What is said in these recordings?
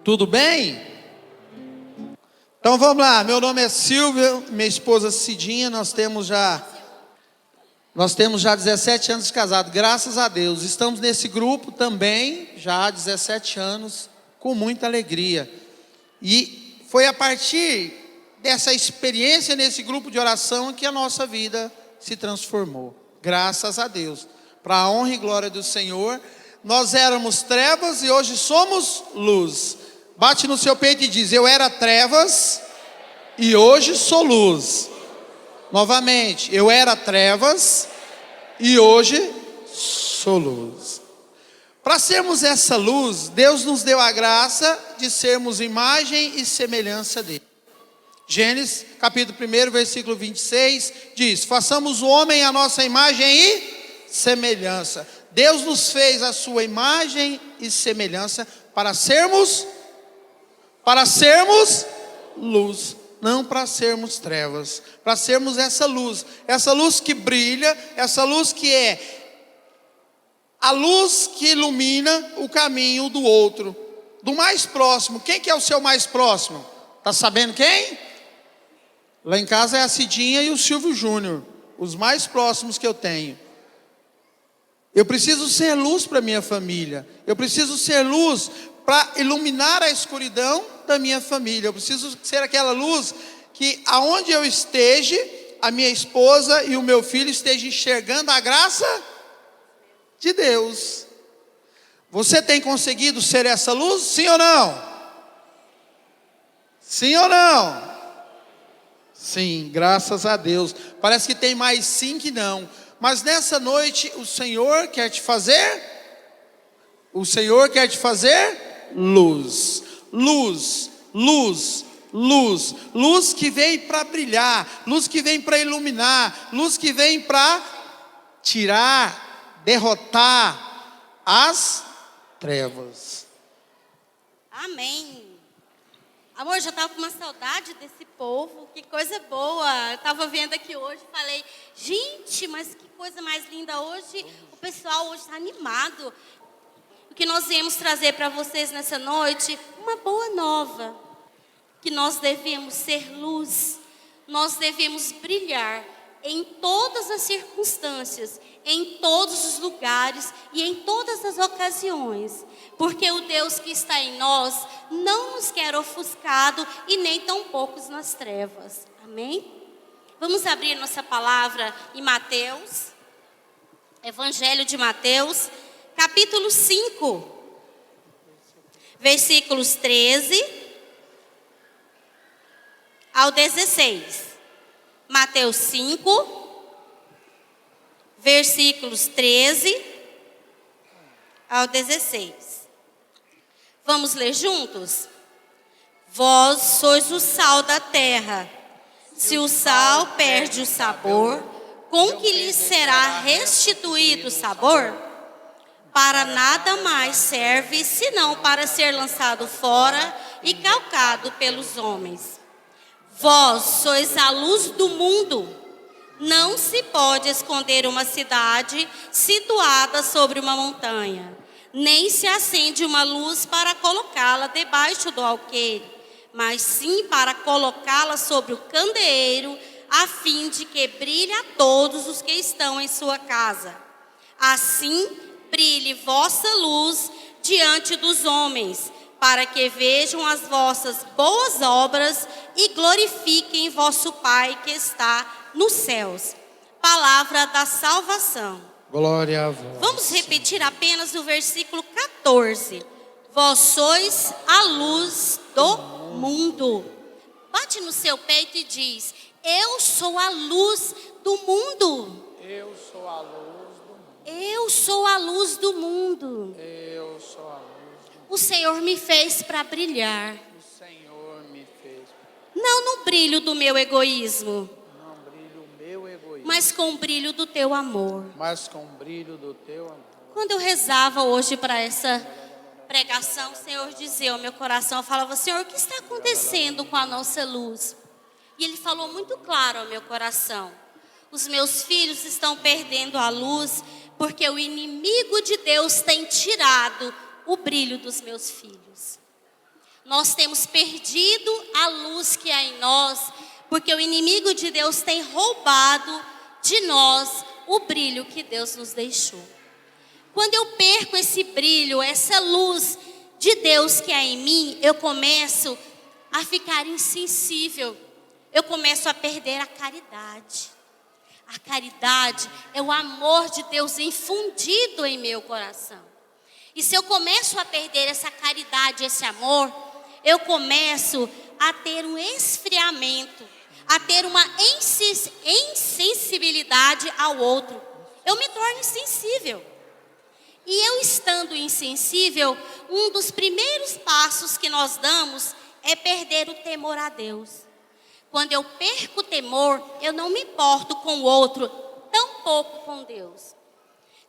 Tudo bem? Então vamos lá, meu nome é Silvio, minha esposa Cidinha, nós temos já 17 anos de casado, graças a Deus. Estamos nesse grupo também, já há 17 anos, com muita alegria. E foi a partir dessa experiência nesse grupo de oração que a nossa vida se transformou, graças a Deus. Para a honra e glória do Senhor, nós éramos trevas e hoje somos luz. Bate no seu peito e diz: eu era trevas e hoje sou luz. Novamente, eu era trevas e hoje sou luz. Para sermos essa luz, Deus nos deu a graça de sermos imagem e semelhança dele. Gênesis capítulo 1, versículo 26 diz: façamos o homem à nossa imagem e semelhança. Deus nos fez a sua imagem e semelhança para sermos luz, não para sermos trevas, para sermos essa luz que brilha, essa luz que é a luz que ilumina o caminho do outro, do mais próximo. Quem que é o seu mais próximo? Está sabendo quem? Lá em casa é a Cidinha e o Silvio Júnior, os mais próximos que eu tenho. Eu preciso ser luz para minha família, eu preciso ser luz para iluminar a escuridão da minha família. Eu preciso ser aquela luz que aonde eu esteja, a minha esposa e o meu filho estejam enxergando a graça de Deus. Você tem conseguido ser essa luz? Sim ou não? Sim ou não? Sim, graças a Deus. Parece que tem mais sim que não. Mas nessa noite o Senhor quer te fazer luz. Luz, luz, luz. Luz que vem para brilhar, luz que vem para iluminar, luz que vem para tirar, derrotar as trevas. Amém. Amor, eu já estava com uma saudade desse povo, que coisa boa. Eu estava vendo aqui hoje, falei, gente, mas que coisa mais linda hoje. O pessoal hoje está animado. O que nós viemos trazer para vocês nessa noite, uma boa nova. Que nós devemos ser luz, nós devemos brilhar em todas as circunstâncias, em todos os lugares e em todas as ocasiões. Porque o Deus que está em nós não nos quer ofuscado e nem tão poucos nas trevas. Amém? Vamos abrir nossa palavra em Mateus, Evangelho de Mateus, capítulo 5, versículos 13 ao 16. Mateus 5, versículos 13 ao 16. Vamos ler juntos? Vós sois o sal da terra. Se o sal perde o sabor, com que lhe será restituído o sabor? Para nada mais serve, senão para ser lançado fora e calcado pelos homens. Vós sois a luz do mundo. Não se pode esconder uma cidade situada sobre uma montanha, nem se acende uma luz para colocá-la debaixo do alqueire, mas sim para colocá-la sobre o candeeiro, a fim de que brilhe a todos os que estão em sua casa. Assim brilhe vossa luz diante dos homens, para que vejam as vossas boas obras e glorifiquem vosso Pai que está nos céus. Palavra da salvação. Glória a vós. Vamos repetir apenas o versículo 14. Vós sois a luz do mundo. Bate no seu peito e diz: eu sou a luz do mundo. Eu sou a luz do mundo. Eu sou a luz do mundo. Eu sou a luz do mundo. O Senhor me fez para brilhar. O Senhor me fez. Não no brilho do meu egoísmo, Não brilho o meu egoísmo, mas com o brilho do teu amor. mas com o brilho do teu amor. Quando eu rezava hoje para essa pregação, o Senhor dizia ao meu coração, eu falava: Senhor, o que está acontecendo com a nossa luz? E Ele falou muito claro ao meu coração: os meus filhos estão perdendo a luz, porque o inimigo de Deus tem tirado o brilho dos meus filhos. nós temos perdido a luz que há em nós, porque o inimigo de Deus tem roubado de nós o brilho que Deus nos deixou. Quando eu perco esse brilho, essa luz de Deus que há em mim, eu começo a ficar insensível. Eu começo a perder a caridade. A caridade é o amor de Deus infundido em meu coração. E se eu começo a perder essa caridade, esse amor, eu começo a ter um esfriamento, a ter uma insensibilidade ao outro. Eu me torno insensível. E eu estando insensível, um dos primeiros passos que nós damos é perder o temor a Deus. Quando eu perco o temor, eu não me importo com o outro, tampouco com Deus.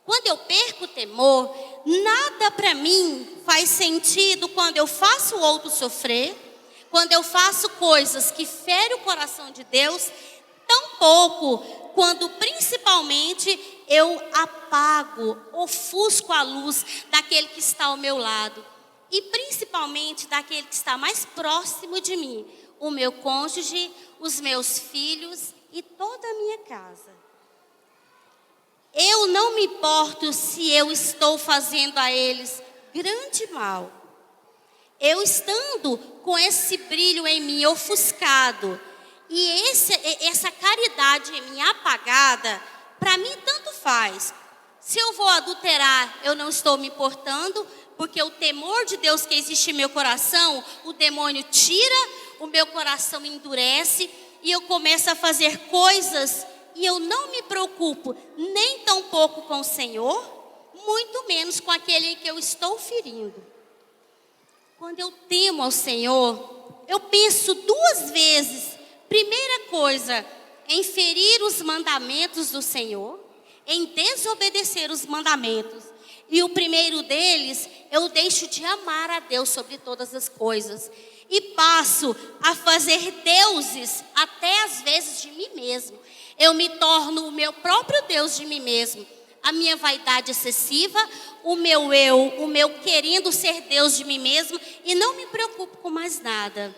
Quando eu perco o temor, nada para mim faz sentido quando eu faço o outro sofrer, quando eu faço coisas que ferem o coração de Deus, tampouco quando principalmente eu apago, ofusco a luz daquele que está ao meu lado. E principalmente daquele que está mais próximo de mim, o meu cônjuge, os meus filhos e toda a minha casa. Eu não me importo se eu estou fazendo a eles grande mal. Eu estando com esse brilho em mim ofuscado e essa caridade em mim apagada, para mim tanto faz. Se eu vou adulterar, eu não estou me importando, porque o temor de Deus que existe em meu coração, o demônio tira, o meu coração endurece e eu começo a fazer coisas e eu não me preocupo nem tão pouco com o Senhor, muito menos com aquele em que eu estou ferindo. Quando eu temo ao Senhor, eu penso duas vezes. Primeira coisa, em ferir os mandamentos do Senhor, em desobedecer os mandamentos. E o primeiro deles, eu deixo de amar a Deus sobre todas as coisas. E passo a fazer deuses, até às vezes de mim mesmo. Eu me torno o meu próprio Deus de mim mesmo. A minha vaidade excessiva, o meu eu, o meu querendo ser Deus de mim mesmo. E não me preocupo com mais nada.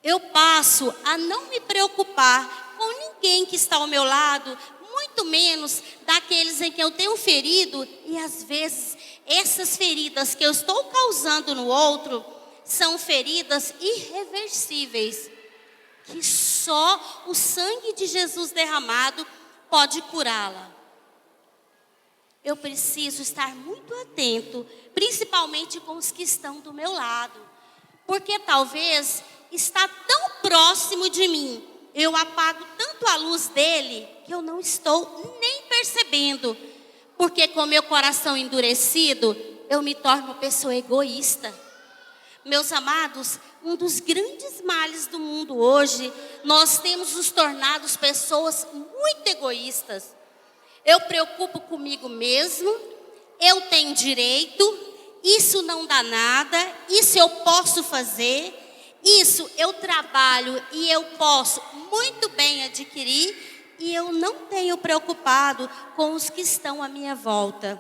Eu passo a não me preocupar com ninguém que está ao meu lado, muito menos daqueles em que eu tenho ferido. E às vezes essas feridas que eu estou causando no outro são feridas irreversíveis, que só o sangue de Jesus derramado pode curá-la. Eu preciso estar muito atento, principalmente com os que estão do meu lado, porque talvez está tão próximo de mim, eu apago tanto a luz dele que eu não estou nem percebendo, porque com meu coração endurecido, eu me torno uma pessoa egoísta. Meus amados, um dos grandes males do mundo hoje, nós temos nos tornado pessoas muito egoístas. Eu preocupo comigo mesmo, eu tenho direito, isso não dá nada, isso eu posso fazer, isso eu trabalho e eu posso muito bem adquirir, e eu não tenho preocupado com os que estão à minha volta.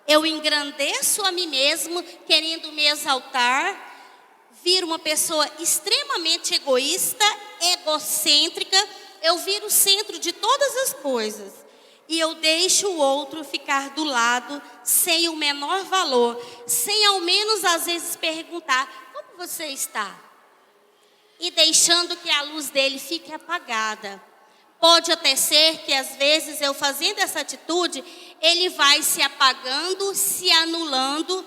Eu engrandeço a mim mesmo, querendo me exaltar, viro uma pessoa extremamente egoísta, egocêntrica, eu viro o centro de todas as coisas. E eu deixo o outro ficar do lado, sem o menor valor, sem ao menos às vezes perguntar, como você está? E deixando que a luz dele fique apagada. Pode até ser que às vezes eu fazendo essa atitude, ele vai se apagando, se anulando.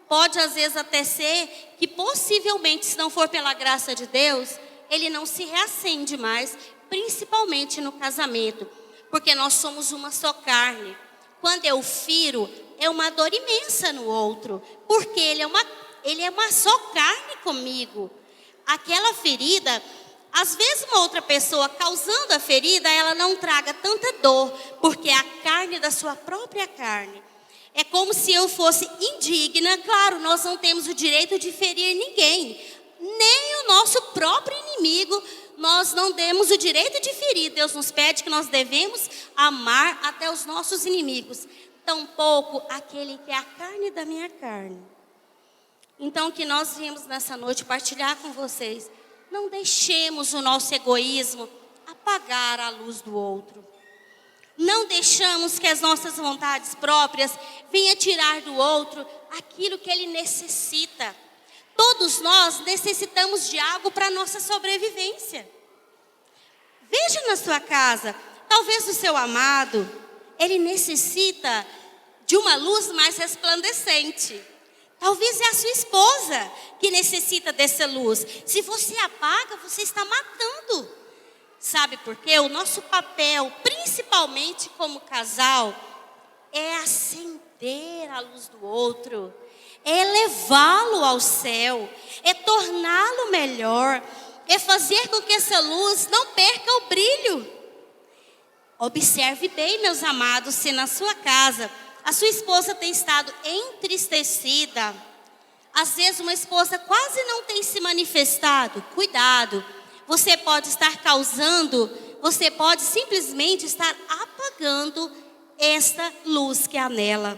Pode às vezes até ser que possivelmente, se não for pela graça de Deus, ele não se reacende mais, principalmente no casamento. Porque nós somos uma só carne. Quando eu firo, é uma dor imensa no outro. Porque ele é uma só carne comigo. Aquela ferida, às vezes uma outra pessoa causando a ferida, ela não traga tanta dor. Porque é a carne da sua própria carne. É como se eu fosse indigna. Claro, nós não temos o direito de ferir ninguém. Nem o nosso próprio inimigo. Nós não temos o direito de ferir. Deus nos pede que nós devemos amar até os nossos inimigos. Tampouco aquele que é a carne da minha carne. Então, o que nós viemos nessa noite partilhar com vocês, não deixemos o nosso egoísmo apagar a luz do outro. Não deixamos que as nossas vontades próprias venham tirar do outro aquilo que ele necessita. Todos nós necessitamos de algo para a nossa sobrevivência. Veja na sua casa, talvez o seu amado, ele necessita de uma luz mais resplandecente. Talvez é a sua esposa que necessita dessa luz. Se você apaga, você está matando. Sabe por quê? O nosso papel, principalmente como casal, é acender a luz do outro, é levá-lo ao céu, é torná-lo melhor, é fazer com que essa luz não perca o brilho. Observe bem, meus amados, se na sua casa a sua esposa tem estado entristecida, às vezes uma esposa quase não tem se manifestado, cuidado. Você pode estar causando, você pode simplesmente estar apagando esta luz que há nela.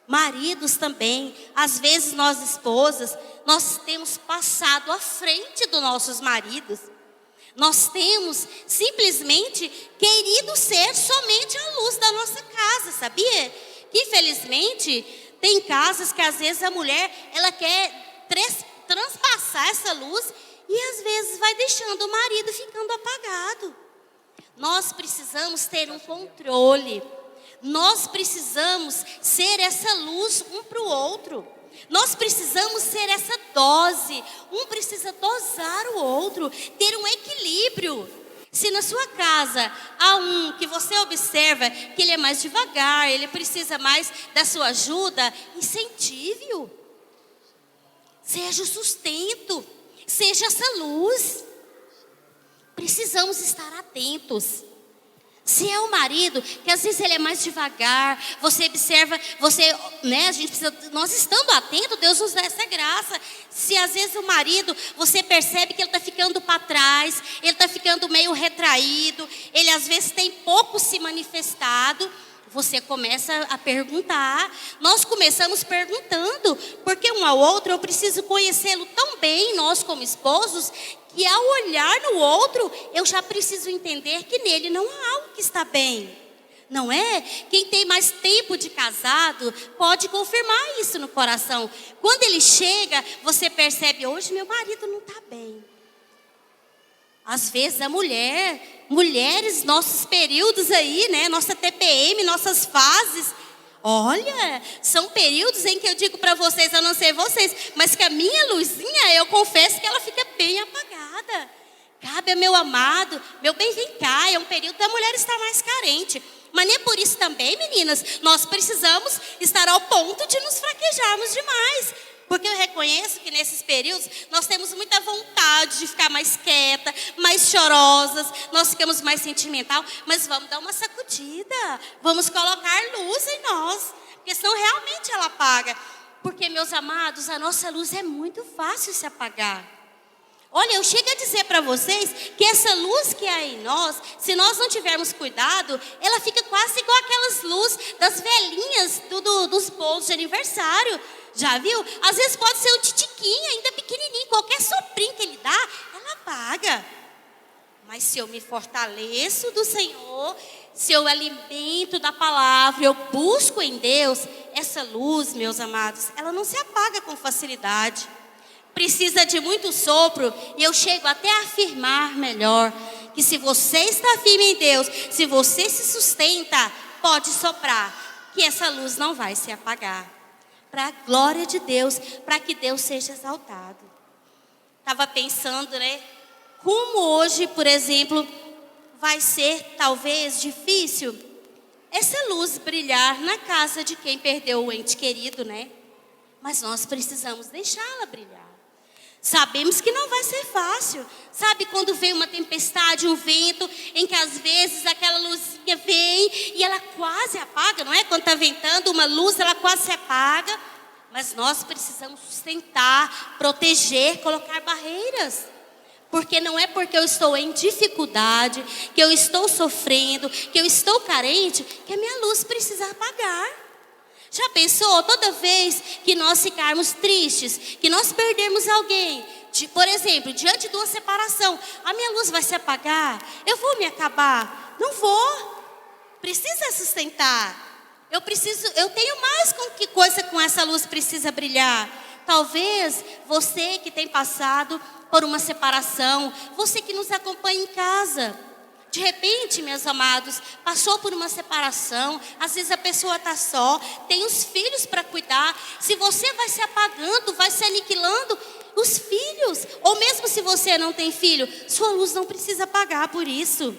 Maridos também, às vezes nós esposas, nós temos passado à frente dos nossos maridos. Nós temos simplesmente querido ser somente a luz da nossa casa, sabia? Que infelizmente tem casas que às vezes a mulher, ela quer transpassar essa luz e às vezes vai deixando o marido ficando apagado. Nós precisamos ter um controle. Nós precisamos ser essa luz um para o outro. Nós precisamos ser essa dose. Um precisa dosar o outro, ter um equilíbrio. Se na sua casa há um que você observa que ele é mais devagar, ele precisa mais da sua ajuda, incentive-o. Seja o sustento. Seja essa luz. Precisamos estar atentos. Se é o marido, que às vezes ele é mais devagar, você observa, a gente precisa, nós estando atentos, Deus nos dá essa graça. Se às vezes o marido, você percebe que ele está ficando para trás, ele está ficando meio retraído, ele às vezes tem pouco se manifestado, você começa a perguntar. Nós começamos perguntando, porque um ao outro eu preciso conhecê-lo tão bem, nós como esposos, que ao olhar no outro, eu já preciso entender que nele não há algo que está bem. Não é? Quem tem mais tempo de casado pode confirmar isso no coração. Quando ele chega, você percebe, hoje meu marido não está bem. Às vezes a mulheres, nossos períodos aí, né? Nossa TPM, nossas fases. Olha, são períodos em que eu digo para vocês, eu não sei vocês, mas que a minha luzinha, eu confesso que ela fica bem apagada. Cabe a meu amado, meu bem, vem cá, é um período da mulher estar mais carente. Mas nem por isso também, meninas, nós precisamos estar ao ponto de nos fraquejarmos demais. Porque eu reconheço que nesses períodos nós temos muita vontade de ficar mais quieta, mais chorosas, nós ficamos mais sentimental, mas vamos dar uma sacudida, vamos colocar luz em nós, porque senão realmente ela apaga. Porque, meus amados, a nossa luz é muito fácil se apagar. Olha, eu chego a dizer para vocês que essa luz que há em nós, se nós não tivermos cuidado, ela fica quase igual aquelas luzes das velhinhas dos bolos de aniversário. Já viu? Às vezes pode ser um titiquinho, ainda pequenininho, qualquer soprinho que ele dá, ela apaga. Mas se eu me fortaleço do Senhor, se eu alimento da palavra, eu busco em Deus, essa luz, meus amados, ela não se apaga com facilidade. Precisa de muito sopro, e eu chego até a afirmar melhor, que se você está firme em Deus, se você se sustenta, pode soprar, que essa luz não vai se apagar. Para a glória de Deus, para que Deus seja exaltado. Estava pensando, né? Como hoje, por exemplo, vai ser talvez difícil essa luz brilhar na casa de quem perdeu o ente querido, né? Mas nós precisamos deixá-la brilhar. Sabemos que não vai ser fácil. Sabe quando vem uma tempestade, um vento, em que às vezes aquela luzinha vem e ela quase apaga, não é? Quando está ventando uma luz, ela quase se apaga. Mas nós precisamos sustentar, proteger, colocar barreiras. Porque não é porque eu estou em dificuldade, que eu estou sofrendo, que eu estou carente, que a minha luz precisa apagar. Já pensou? Toda vez que nós ficarmos tristes, que nós perdermos alguém, por exemplo, diante de uma separação, a minha luz vai se apagar? Eu vou me acabar? Não vou. Precisa sustentar. Eu tenho mais com que coisa com essa luz precisa brilhar. Talvez você que tem passado por uma separação, você que nos acompanha em casa, de repente, meus amados, passou por uma separação, às vezes a pessoa está só, tem os filhos para cuidar. Se você vai se apagando, vai se aniquilando, os filhos, ou mesmo se você não tem filho, sua luz não precisa apagar por isso.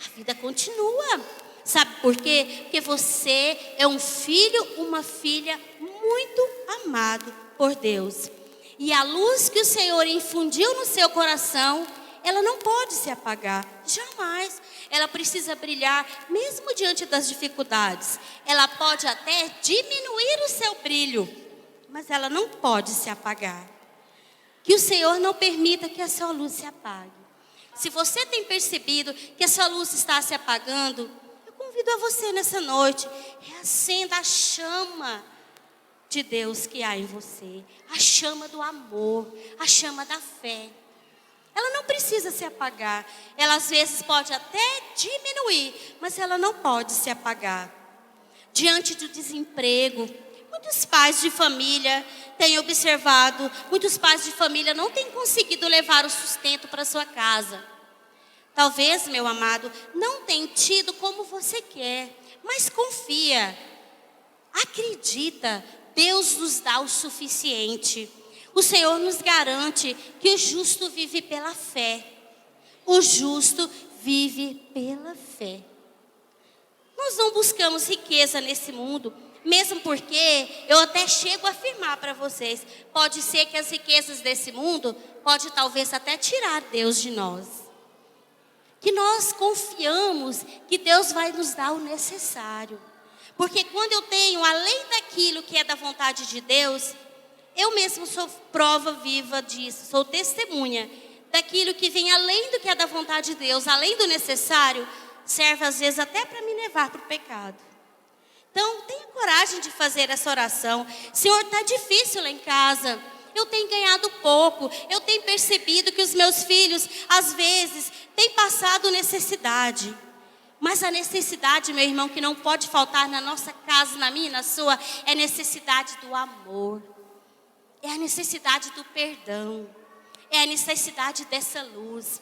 A vida continua. Sabe por quê? Porque você é um filho, uma filha muito amado por Deus. E a luz que o Senhor infundiu no seu coração, ela não pode se apagar, jamais. Ela precisa brilhar mesmo diante das dificuldades. Ela pode até diminuir o seu brilho, mas ela não pode se apagar. Que o Senhor não permita que a sua luz se apague. Se você tem percebido que a sua luz está se apagando, eu convido a você nessa noite, reacenda a chama de Deus que há em você, a chama do amor, a chama da fé. Ela não precisa se apagar. Ela às vezes pode até diminuir, mas ela não pode se apagar. Diante do desemprego, muitos pais de família têm observado, muitos pais de família não têm conseguido levar o sustento para sua casa. Talvez, meu amado, não tenha tido como você quer, mas confia, acredita, Deus nos dá o suficiente. O Senhor nos garante que o justo vive pela fé. O justo vive pela fé. Nós não buscamos riqueza nesse mundo, mesmo porque eu até chego a afirmar para vocês, pode ser que as riquezas desse mundo, pode talvez até tirar Deus de nós. Que nós confiamos que Deus vai nos dar o necessário. Porque quando eu tenho além daquilo que é da vontade de Deus, eu mesmo sou prova viva disso, sou testemunha daquilo que vem além do que é da vontade de Deus, além do necessário, serve às vezes até para me levar para o pecado. Então, tenha coragem de fazer essa oração. Senhor, está difícil lá em casa, eu tenho ganhado pouco, eu tenho percebido que os meus filhos, às vezes, têm passado necessidade. Mas a necessidade, meu irmão, que não pode faltar na nossa casa, na minha e na sua, é a necessidade do amor. É a necessidade do perdão. É a necessidade dessa luz.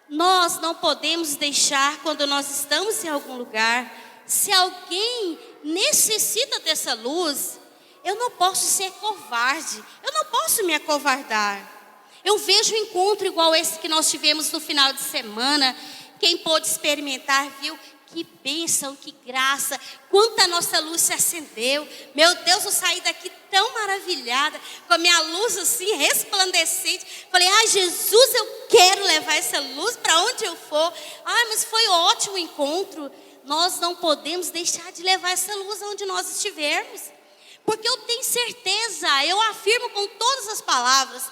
Nós não podemos deixar, quando nós estamos em algum lugar, se alguém necessita dessa luz, eu não posso ser covarde. Eu não posso me acovardar. Eu vejo um encontro igual esse que nós tivemos no final de semana. Quem pôde experimentar viu que bênção, que graça, quanta nossa luz se acendeu. Meu Deus, eu saí daqui tão maravilhada, com a minha luz assim resplandecente. Falei, ai Jesus, eu quero levar essa luz para onde eu for. Ai, mas foi ótimo o encontro. Nós não podemos deixar de levar essa luz aonde nós estivermos. Porque eu tenho certeza, eu afirmo com todas as palavras,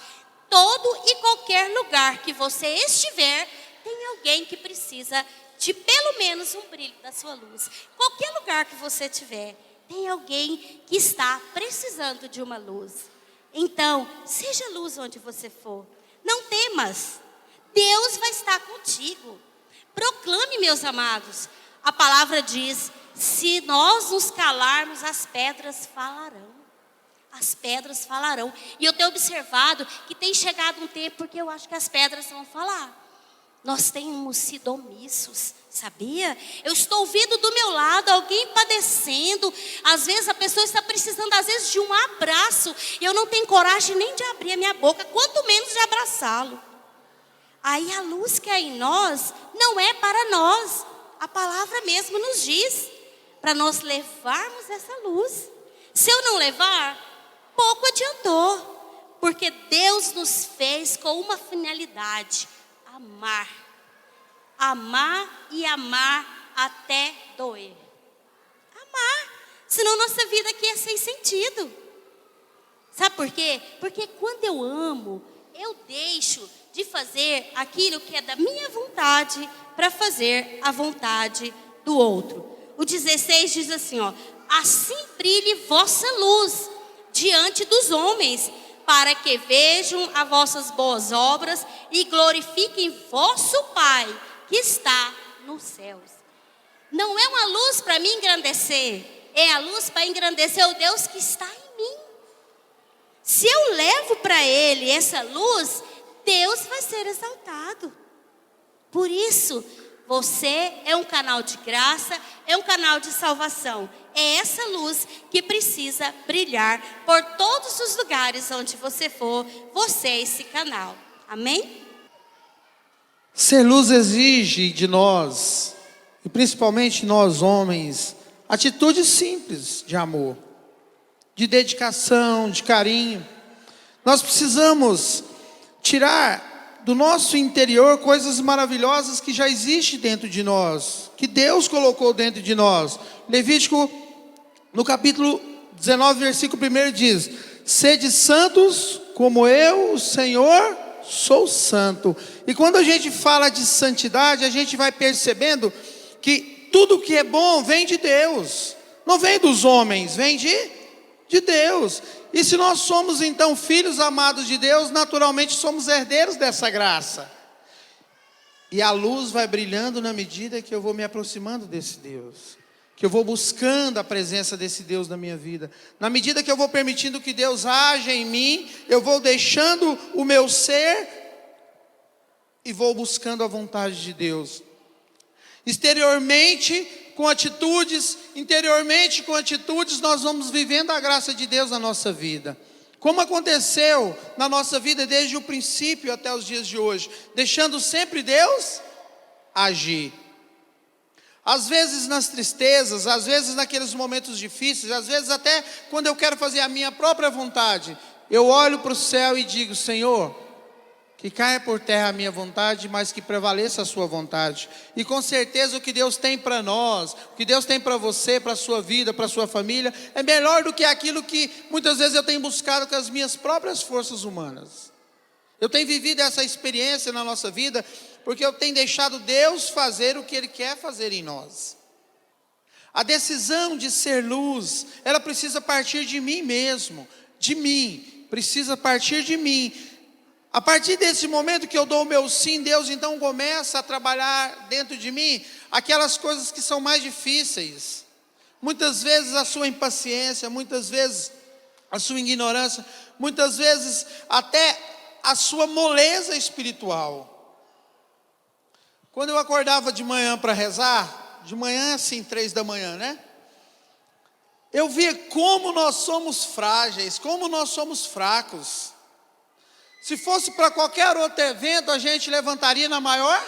todo e qualquer lugar que você estiver, tem alguém que precisa de pelo menos um brilho da sua luz. Qualquer lugar que você estiver, tem alguém que está precisando de uma luz. Então, seja luz onde você for. Não temas. Deus vai estar contigo. Proclame, meus amados. A palavra diz, se nós nos calarmos, as pedras falarão. As pedras falarão. E eu tenho observado que tem chegado um tempo porque eu acho que as pedras vão falar. Nós temos sido omissos, sabia? Eu estou ouvindo do meu lado alguém padecendo. Às vezes a pessoa está precisando, às vezes, de um abraço. E eu não tenho coragem nem de abrir a minha boca, quanto menos de abraçá-lo. Aí a luz que é em nós não é para nós. A palavra mesmo nos diz para nós levarmos essa luz. Se eu não levar, pouco adiantou. Porque Deus nos fez com uma finalidade: amar. Amar e amar até doer. Amar. Senão nossa vida aqui é sem sentido. Sabe por quê? Porque quando eu amo, eu deixo de fazer aquilo que é da minha vontade para fazer a vontade do outro. O 16 diz assim, ó: assim brilhe vossa luz diante dos homens, para que vejam as vossas boas obras e glorifiquem vosso Pai que está nos céus. Não é uma luz para me engrandecer, é a luz para engrandecer o Deus que está em mim. Se eu levo para Ele essa luz, Deus vai ser exaltado. Por isso, você é um canal de graça, é um canal de salvação. É essa luz que precisa brilhar por todos os lugares onde você for, você é esse canal. Amém? Ser luz exige de nós, e principalmente nós homens, atitudes simples de amor, de dedicação, de carinho. Nós precisamos tirar do nosso interior coisas maravilhosas que já existem dentro de nós, que Deus colocou dentro de nós. Levítico, no capítulo 19, versículo 1 diz: sede santos como eu, o Senhor, sou santo. E quando a gente fala de santidade, a gente vai percebendo que tudo que é bom vem de Deus, não vem dos homens, vem de Deus. E se nós somos então filhos amados de Deus, naturalmente somos herdeiros dessa graça. E a luz vai brilhando na medida que eu vou me aproximando desse Deus, que eu vou buscando a presença desse Deus na minha vida. Na medida que eu vou permitindo que Deus haja em mim, eu vou deixando o meu ser e vou buscando a vontade de Deus. Exteriormente, com atitudes, interiormente, com atitudes, nós vamos vivendo a graça de Deus na nossa vida. Como aconteceu na nossa vida desde o princípio até os dias de hoje, deixando sempre Deus agir. Às vezes nas tristezas, às vezes naqueles momentos difíceis, às vezes até quando eu quero fazer a minha própria vontade, eu olho para o céu e digo: Senhor, que caia por terra a minha vontade, mas que prevaleça a sua vontade. E com certeza o que Deus tem para nós, o que Deus tem para você, para a sua vida, para a sua família, é melhor do que aquilo que muitas vezes eu tenho buscado com as minhas próprias forças humanas. Eu tenho vivido essa experiência na nossa vida, porque eu tenho deixado Deus fazer o que Ele quer fazer em nós. A decisão de ser luz, ela precisa partir de mim mesmo, de mim, precisa partir de mim. A partir desse momento que eu dou o meu sim, Deus então começa a trabalhar dentro de mim aquelas coisas que são mais difíceis. Muitas vezes a sua impaciência, muitas vezes a sua ignorância, muitas vezes até a sua moleza espiritual. Quando eu acordava de manhã para rezar, de manhã assim, 3 da manhã, né? Eu via como nós somos frágeis, como nós somos fracos. Se fosse para qualquer outro evento, a gente levantaria na maior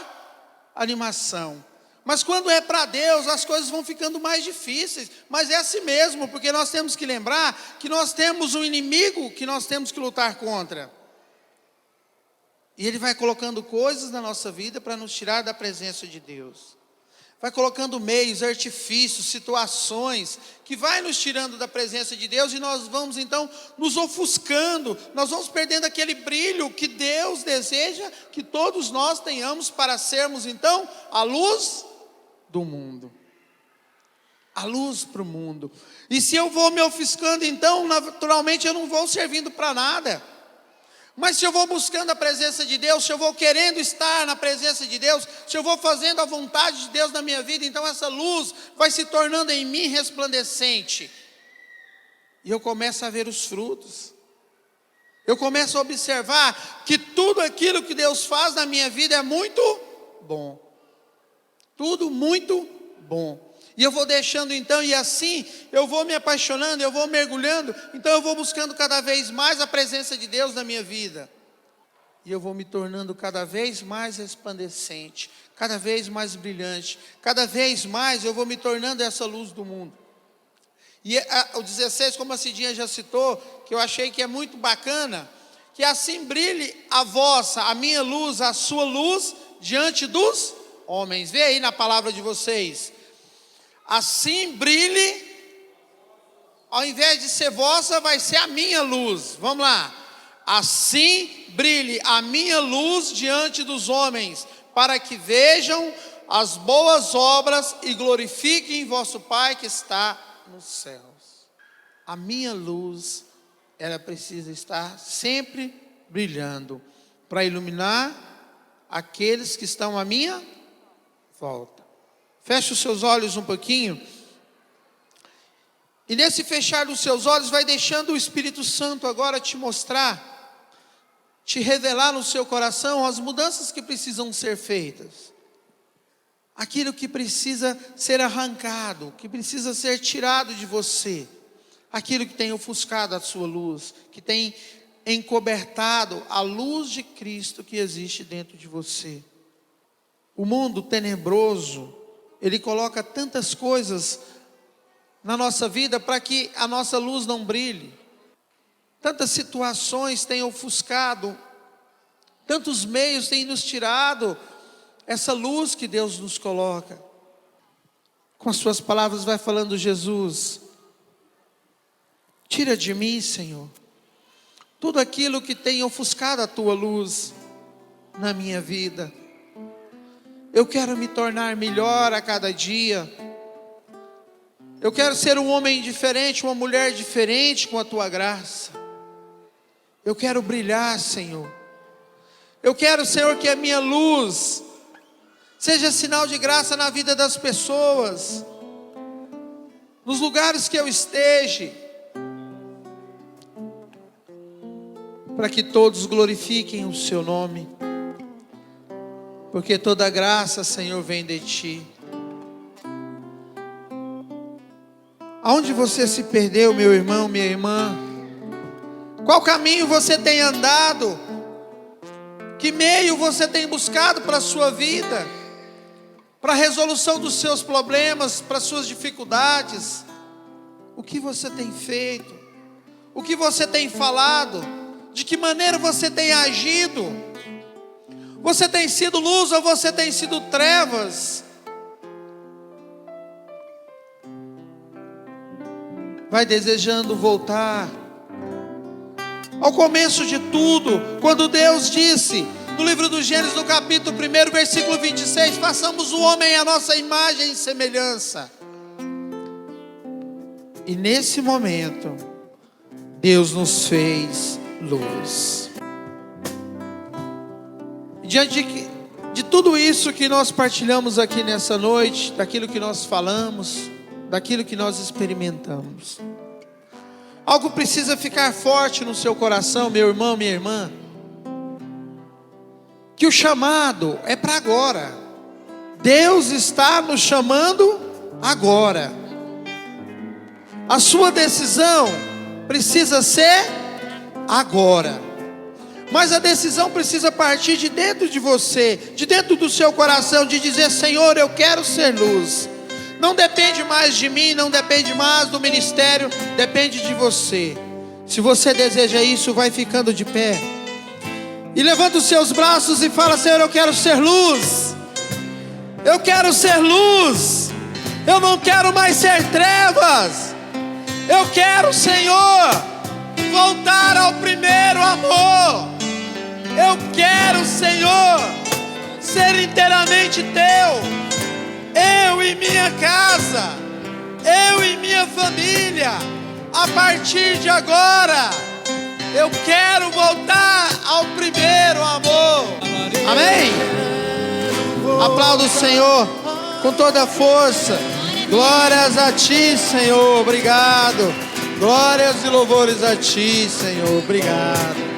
animação. Mas quando é para Deus, as coisas vão ficando mais difíceis. Mas é assim mesmo, porque nós temos que lembrar que nós temos um inimigo que nós temos que lutar contra. E Ele vai colocando coisas na nossa vida para nos tirar da presença de Deus. Vai colocando meios, artifícios, situações que vai nos tirando da presença de Deus, e nós vamos então nos ofuscando, nós vamos perdendo aquele brilho que Deus deseja que todos nós tenhamos para sermos então a luz do mundo. A luz para o mundo. E se eu vou me ofuscando, então naturalmente eu não vou servindo para nada. Mas se eu vou buscando a presença de Deus, se eu vou querendo estar na presença de Deus, se eu vou fazendo a vontade de Deus na minha vida, então essa luz vai se tornando em mim resplandecente. E eu começo a ver os frutos. Eu começo a observar que tudo aquilo que Deus faz na minha vida é muito bom. Tudo muito bom. E eu vou deixando então, e assim eu vou me apaixonando, eu vou mergulhando, então eu vou buscando cada vez mais a presença de Deus na minha vida. E eu vou me tornando cada vez mais resplandecente, cada vez mais brilhante, cada vez mais eu vou me tornando essa luz do mundo. E o 16, como a Cidinha já citou, que eu achei que é muito bacana, que assim brilhe a vossa, a minha luz, a sua luz, diante dos homens. Vê aí na palavra de vocês. Assim brilhe, ao invés de ser vossa, vai ser a minha luz. Vamos lá. Assim brilhe a minha luz diante dos homens, para que vejam as boas obras e glorifiquem vosso Pai que está nos céus. A minha luz, ela precisa estar sempre brilhando para iluminar aqueles que estão à minha volta. Feche os seus olhos um pouquinho. E nesse fechar dos seus olhos, vai deixando o Espírito Santo agora te mostrar, te revelar no seu coração as mudanças que precisam ser feitas. Aquilo que precisa ser arrancado, que precisa ser tirado de você. Aquilo que tem ofuscado a sua luz, que tem encobertado a luz de Cristo que existe dentro de você. O mundo tenebroso, ele coloca tantas coisas na nossa vida para que a nossa luz não brilhe. Tantas situações têm ofuscado, tantos meios têm nos tirado essa luz que Deus nos coloca. Com as suas palavras vai falando: Jesus, tira de mim, Senhor, tudo aquilo que tem ofuscado a tua luz na minha vida. Eu quero me tornar melhor a cada dia. Eu quero ser um homem diferente, uma mulher diferente com a tua graça. Eu quero brilhar, Senhor. Eu quero, Senhor, que a minha luz seja sinal de graça na vida das pessoas, nos lugares que eu esteja, para que todos glorifiquem o seu nome, porque toda graça, Senhor, vem de Ti. Aonde você se perdeu, meu irmão, minha irmã? Qual caminho você tem andado? Que meio você tem buscado para a sua vida? Para a resolução dos seus problemas, para as suas dificuldades? O que você tem feito? O que você tem falado? De que maneira você tem agido? Você tem sido luz ou você tem sido trevas? Vai desejando voltar ao começo de tudo, quando Deus disse no livro do Gênesis, no capítulo 1, versículo 26, façamos o homem à nossa imagem e semelhança. E nesse momento Deus nos fez luz. E diante de tudo isso que nós partilhamos aqui nessa noite, daquilo que nós falamos, daquilo que nós experimentamos, algo precisa ficar forte no seu coração, meu irmão, minha irmã, que o chamado é para agora. Deus está nos chamando agora. A sua decisão precisa ser agora, mas a decisão precisa partir de dentro de você, de dentro do seu coração, de dizer: Senhor, eu quero ser luz. Não depende mais de mim, não depende mais do ministério, depende de você. Se você deseja isso, vai ficando de pé e levanta os seus braços e fala: Senhor, eu quero ser luz. Eu quero ser luz. Eu não quero mais ser trevas. Eu quero, Senhor, voltar ao primeiro amor. Eu quero, Senhor, ser inteiramente Teu. Eu e minha casa, eu e minha família, a partir de agora, eu quero voltar ao primeiro amor. Amém? Aplauda o Senhor com toda a força. Glórias a Ti, Senhor, obrigado. Glórias e louvores a Ti, Senhor, obrigado.